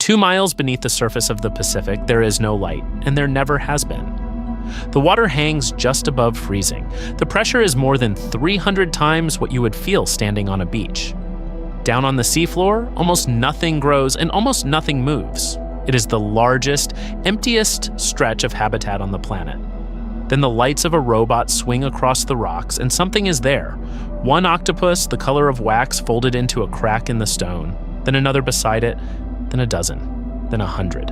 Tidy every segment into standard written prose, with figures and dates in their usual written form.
2 miles beneath the surface of the Pacific, there is no light, and there never has been. The water hangs just above freezing. The pressure is more than 300 times what you would feel standing on a beach. Down on the seafloor, almost nothing grows and almost nothing moves. It is the largest, emptiest stretch of habitat on the planet. Then the lights of a robot swing across the rocks, and something is there. One octopus, the color of wax, folded into a crack in the stone, then another beside it, then a dozen, then 100.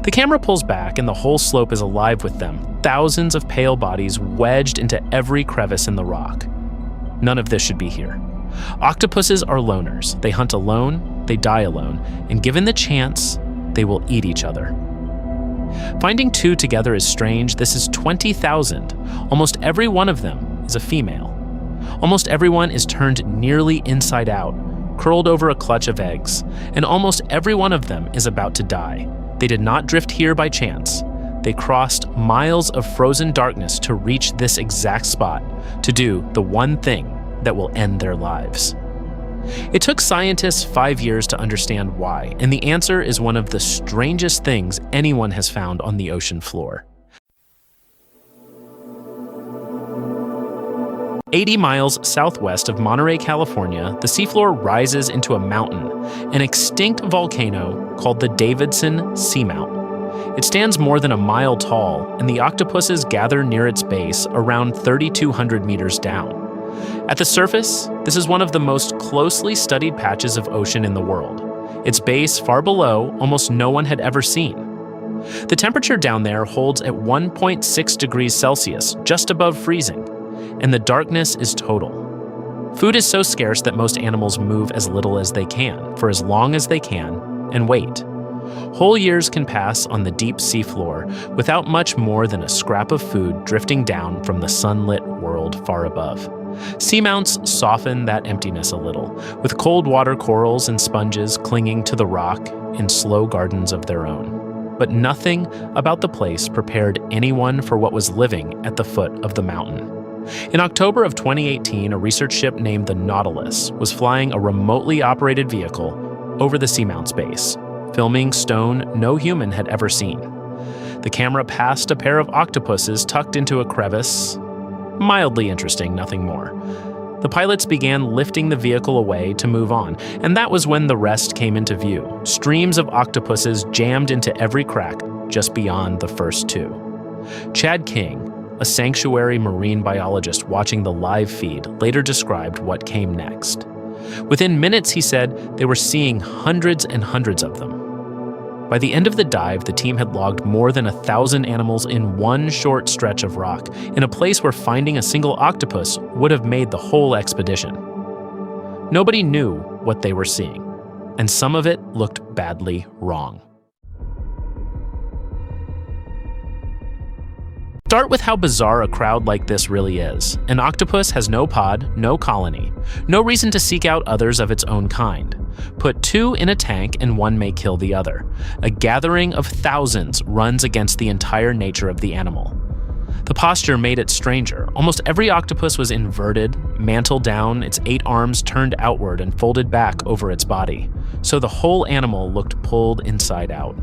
The camera pulls back, and the whole slope is alive with them, thousands of pale bodies wedged into every crevice in the rock. None of this should be here. Octopuses are loners. They hunt alone, they die alone, and given the chance, they will eat each other. Finding 2 together is strange. This is 20,000. Almost every one of them is a female. Almost everyone is turned nearly inside out, curled over a clutch of eggs, and almost every one of them is about to die. They did not drift here by chance. They crossed miles of frozen darkness to reach this exact spot, to do the one thing that will end their lives. It took scientists 5 years to understand why, and the answer is one of the strangest things anyone has found on the ocean floor. 80 miles southwest of Monterey, California, the seafloor rises into a mountain, an extinct volcano called the Davidson Seamount. It stands more than a mile tall, and the octopuses gather near its base around 3,200 meters down. At the surface, this is one of the most closely studied patches of ocean in the world. Its base, far below, almost no one had ever seen. The temperature down there holds at 1.6 degrees Celsius, just above freezing, and the darkness is total. Food is so scarce that most animals move as little as they can, for as long as they can, and wait. Whole years can pass on the deep seafloor without much more than a scrap of food drifting down from the sunlit world far above. Seamounts soften that emptiness a little, with cold water corals and sponges clinging to the rock in slow gardens of their own. But nothing about the place prepared anyone for what was living at the foot of the mountain. In October of 2018, a research ship named the Nautilus was flying a remotely operated vehicle over the Seamount's base, filming stone no human had ever seen. The camera passed a pair of octopuses tucked into a crevice. Mildly interesting, nothing more. The pilots began lifting the vehicle away to move on, and that was when the rest came into view. Streams of octopuses jammed into every crack just beyond the first 2. Chad King, a sanctuary marine biologist watching the live feed, later described what came next. Within minutes, he said, they were seeing hundreds and hundreds of them. By the end of the dive, the team had logged more than 1,000 animals in one short stretch of rock, in a place where finding a single octopus would have made the whole expedition. Nobody knew what they were seeing, and some of it looked badly wrong. Start with how bizarre a crowd like this really is. An octopus has no pod, no colony, no reason to seek out others of its own kind. Put 2 in a tank and one may kill the other. A gathering of thousands runs against the entire nature of the animal. The posture made it stranger. Almost every octopus was inverted, mantle down, its 8 arms turned outward and folded back over its body. So the whole animal looked pulled inside out.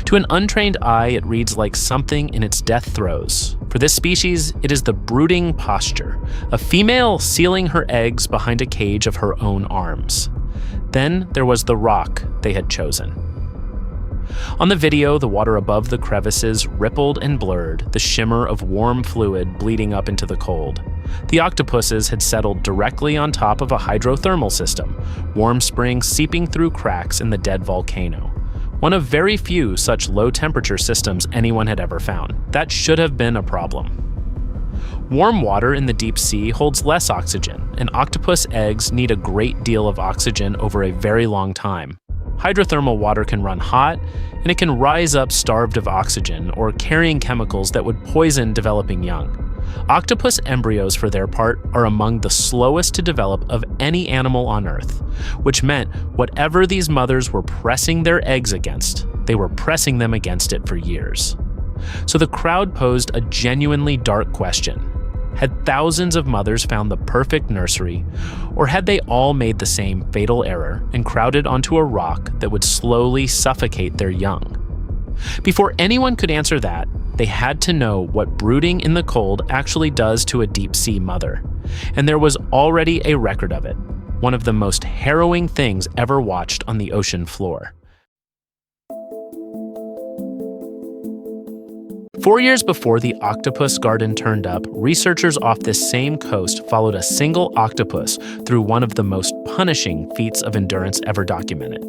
To an untrained eye, it reads like something in its death throes. For this species, it is the brooding posture, a female sealing her eggs behind a cage of her own arms. Then there was the rock they had chosen. On the video, the water above the crevices rippled and blurred, the shimmer of warm fluid bleeding up into the cold. The octopuses had settled directly on top of a hydrothermal system, warm springs seeping through cracks in the dead volcano. One of very few such low-temperature systems anyone had ever found. That should have been a problem. Warm water in the deep sea holds less oxygen, and octopus eggs need a great deal of oxygen over a very long time. Hydrothermal water can run hot, and it can rise up starved of oxygen or carrying chemicals that would poison developing young. Octopus embryos, for their part, are among the slowest to develop of any animal on Earth, which meant whatever these mothers were pressing their eggs against, they were pressing them against it for years. So the crowd posed a genuinely dark question. Had thousands of mothers found the perfect nursery, or had they all made the same fatal error and crowded onto a rock that would slowly suffocate their young? Before anyone could answer that, they had to know what brooding in the cold actually does to a deep-sea mother. And there was already a record of it, one of the most harrowing things ever watched on the ocean floor. 4 years before the Octopus Garden turned up, researchers off this same coast followed a single octopus through one of the most punishing feats of endurance ever documented.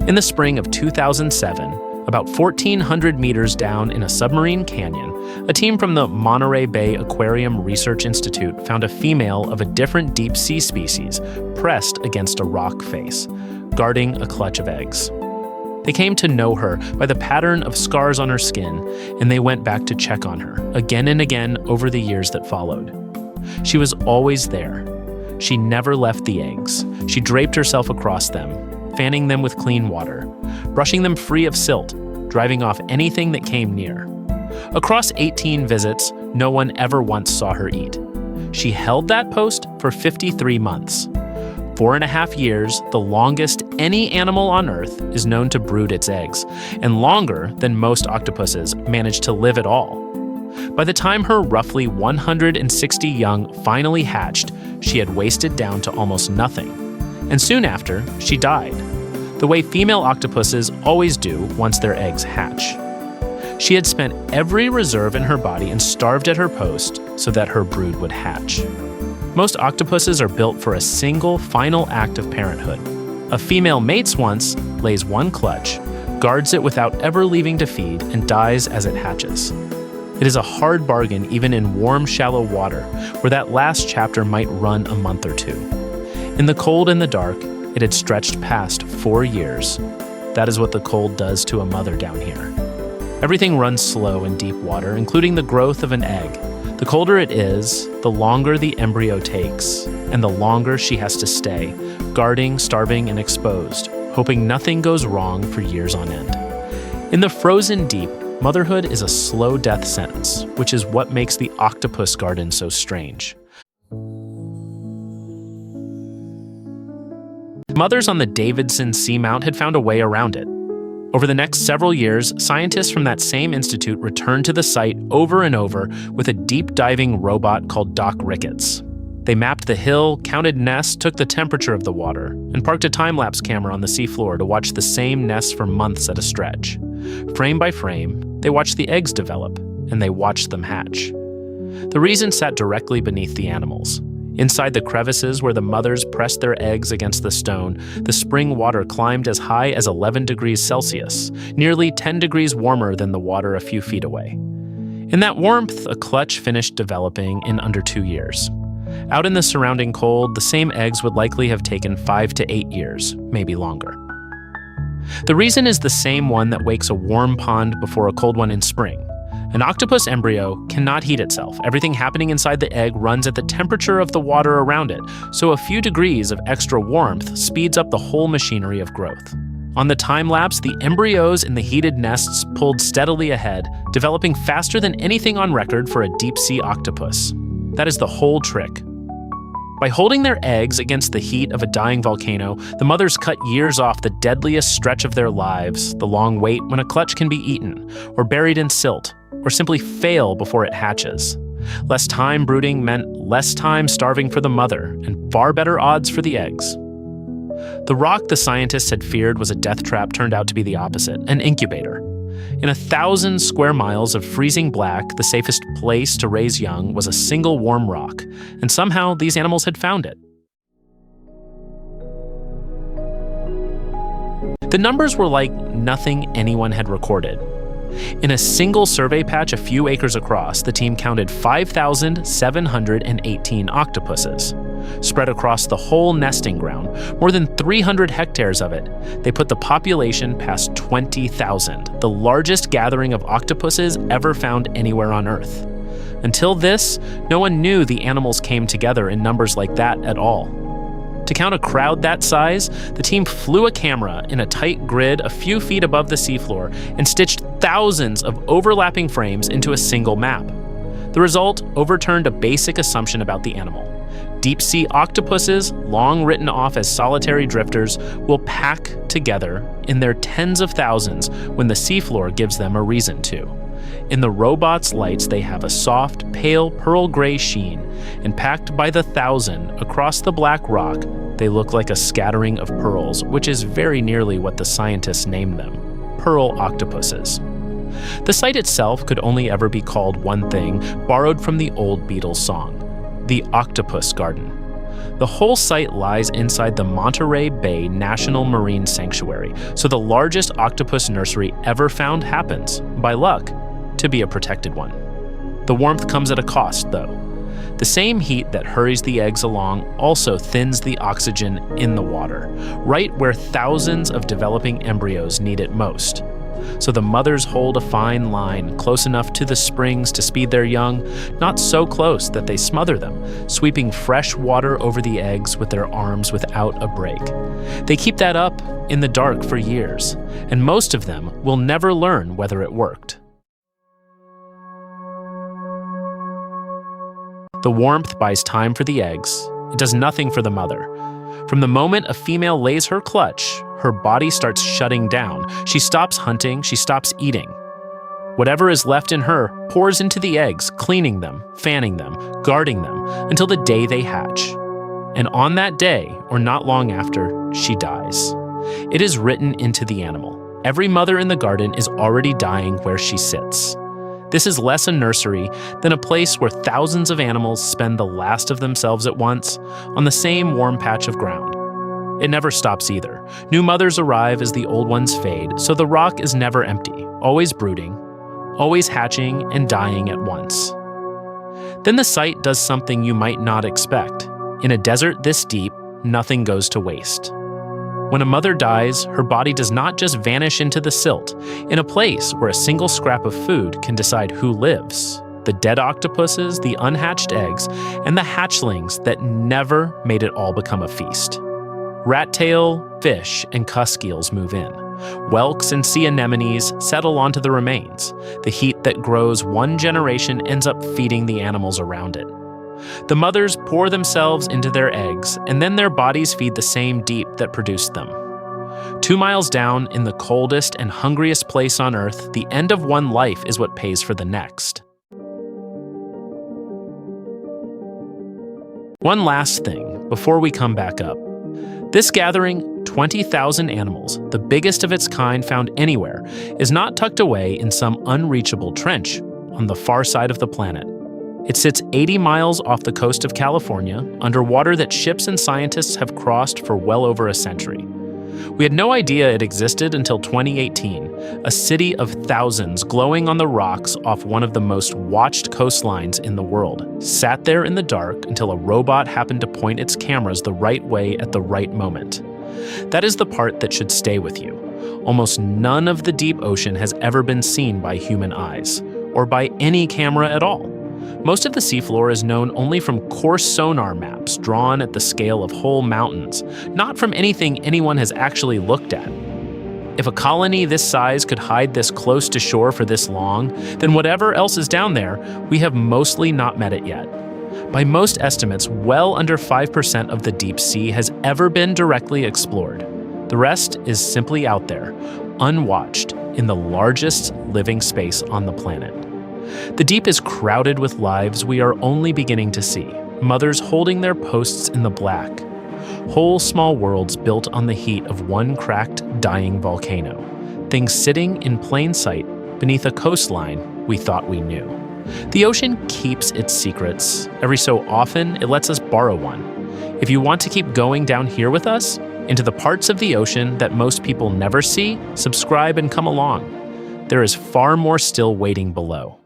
In the spring of 2007, about 1,400 meters down in a submarine canyon, a team from the Monterey Bay Aquarium Research Institute found a female of a different deep-sea species pressed against a rock face, guarding a clutch of eggs. They came to know her by the pattern of scars on her skin, and they went back to check on her again and again over the years that followed. She was always there. She never left the eggs. She draped herself across them, fanning them with clean water, brushing them free of silt, driving off anything that came near. Across 18 visits, no one ever once saw her eat. She held that post for 53 months. 4.5 years, the longest any animal on Earth is known to brood its eggs, and longer than most octopuses manage to live at all. By the time her roughly 160 young finally hatched, she had wasted down to almost nothing. And soon after, she died, the way female octopuses always do once their eggs hatch. She had spent every reserve in her body and starved at her post so that her brood would hatch. Most octopuses are built for a single final act of parenthood. A female mates once, lays one clutch, guards it without ever leaving to feed, and dies as it hatches. It is a hard bargain even in warm, shallow water, where that last chapter might run a month or two. In the cold and the dark, it had stretched past 4 years. That is what the cold does to a mother down here. Everything runs slow in deep water, including the growth of an egg. The colder it is, the longer the embryo takes, and the longer she has to stay, guarding, starving, and exposed, hoping nothing goes wrong for years on end. In the frozen deep, motherhood is a slow death sentence, which is what makes the Octopus Garden so strange. Mothers on the Davidson Seamount had found a way around it. Over the next several years, scientists from that same institute returned to the site over and over with a deep-diving robot called Doc Ricketts. They mapped the hill, counted nests, took the temperature of the water, and parked a time-lapse camera on the seafloor to watch the same nests for months at a stretch. Frame by frame, they watched the eggs develop, and they watched them hatch. The reason sat directly beneath the animals. Inside the crevices where the mothers pressed their eggs against the stone, the spring water climbed as high as 11 degrees Celsius, nearly 10 degrees warmer than the water a few feet away. In that warmth, a clutch finished developing in under 2 years. Out in the surrounding cold, the same eggs would likely have taken 5 to 8 years, maybe longer. The reason is the same one that wakes a warm pond before a cold one in spring. An octopus embryo cannot heat itself. Everything happening inside the egg runs at the temperature of the water around it, so a few degrees of extra warmth speeds up the whole machinery of growth. On the time-lapse, the embryos in the heated nests pulled steadily ahead, developing faster than anything on record for a deep-sea octopus. That is the whole trick. By holding their eggs against the heat of a dying volcano, the mothers cut years off the deadliest stretch of their lives, the long wait when a clutch can be eaten, or buried in silt, or simply fail before it hatches. Less time brooding meant less time starving for the mother, and far better odds for the eggs. The rock the scientists had feared was a death trap turned out to be the opposite, an incubator. In 1,000 square miles of freezing black, the safest place to raise young was a single warm rock, and somehow these animals had found it. The numbers were like nothing anyone had recorded. In a single survey patch a few acres across, the team counted 5,718 octopuses. Spread across the whole nesting ground, more than 300 hectares of it, they put the population past 20,000, the largest gathering of octopuses ever found anywhere on Earth. Until this, no one knew the animals came together in numbers like that at all. To count a crowd that size, the team flew a camera in a tight grid a few feet above the seafloor and stitched thousands of overlapping frames into a single map. The result overturned a basic assumption about the animal. Deep-sea octopuses, long written off as solitary drifters, will pack together in their tens of thousands when the seafloor gives them a reason to. In the robot's lights, they have a soft, pale pearl gray sheen, and packed by the thousand across the black rock, they look like a scattering of pearls, which is very nearly what the scientists named them: pearl octopuses. The site itself could only ever be called one thing, borrowed from the old Beatles song: the Octopus Garden. The whole site lies inside the Monterey Bay National Marine Sanctuary, so the largest octopus nursery ever found happens, by luck, to be a protected one. The warmth comes at a cost, though. The same heat that hurries the eggs along also thins the oxygen in the water, right where thousands of developing embryos need it most. So the mothers hold a fine line, close enough to the springs to speed their young, not so close that they smother them, sweeping fresh water over the eggs with their arms without a break. They keep that up in the dark for years, and most of them will never learn whether it worked. The warmth buys time for the eggs. It does nothing for the mother. From the moment a female lays her clutch, her body starts shutting down. She stops hunting, she stops eating. Whatever is left in her pours into the eggs, cleaning them, fanning them, guarding them, until the day they hatch. And on that day, or not long after, she dies. It is written into the animal. Every mother in the garden is already dying where she sits. This is less a nursery than a place where thousands of animals spend the last of themselves at once on the same warm patch of ground. It never stops either. New mothers arrive as the old ones fade, so the rock is never empty, always brooding, always hatching and dying at once. Then the site does something you might not expect. In a desert this deep, nothing goes to waste. When a mother dies, her body does not just vanish into the silt, in a place where a single scrap of food can decide who lives: the dead octopuses, the unhatched eggs, and the hatchlings that never made it all become a feast. Rat-tail, fish, and cusk eels move in. Whelks and sea anemones settle onto the remains. The heat that grows one generation ends up feeding the animals around it. The mothers pour themselves into their eggs, and then their bodies feed the same deep that produced them. 2 miles down, in the coldest and hungriest place on Earth, the end of one life is what pays for the next. One last thing before we come back up. This gathering, 20,000 animals, the biggest of its kind found anywhere, is not tucked away in some unreachable trench on the far side of the planet. It sits 80 miles off the coast of California, under water that ships and scientists have crossed for well over a century. We had no idea it existed until 2018, a city of thousands glowing on the rocks off one of the most watched coastlines in the world, sat there in the dark until a robot happened to point its cameras the right way at the right moment. That is the part that should stay with you. Almost none of the deep ocean has ever been seen by human eyes, or by any camera at all. Most of the seafloor is known only from coarse sonar maps drawn at the scale of whole mountains, not from anything anyone has actually looked at. If a colony this size could hide this close to shore for this long, then whatever else is down there, we have mostly not met it yet. By most estimates, well under 5% of the deep sea has ever been directly explored. The rest is simply out there, unwatched, in the largest living space on the planet. The deep is crowded with lives we are only beginning to see, mothers holding their posts in the black. Whole small worlds built on the heat of one cracked, dying volcano. Things sitting in plain sight beneath a coastline we thought we knew. The ocean keeps its secrets. Every so often, it lets us borrow one. If you want to keep going down here with us, into the parts of the ocean that most people never see, subscribe and come along. There is far more still waiting below.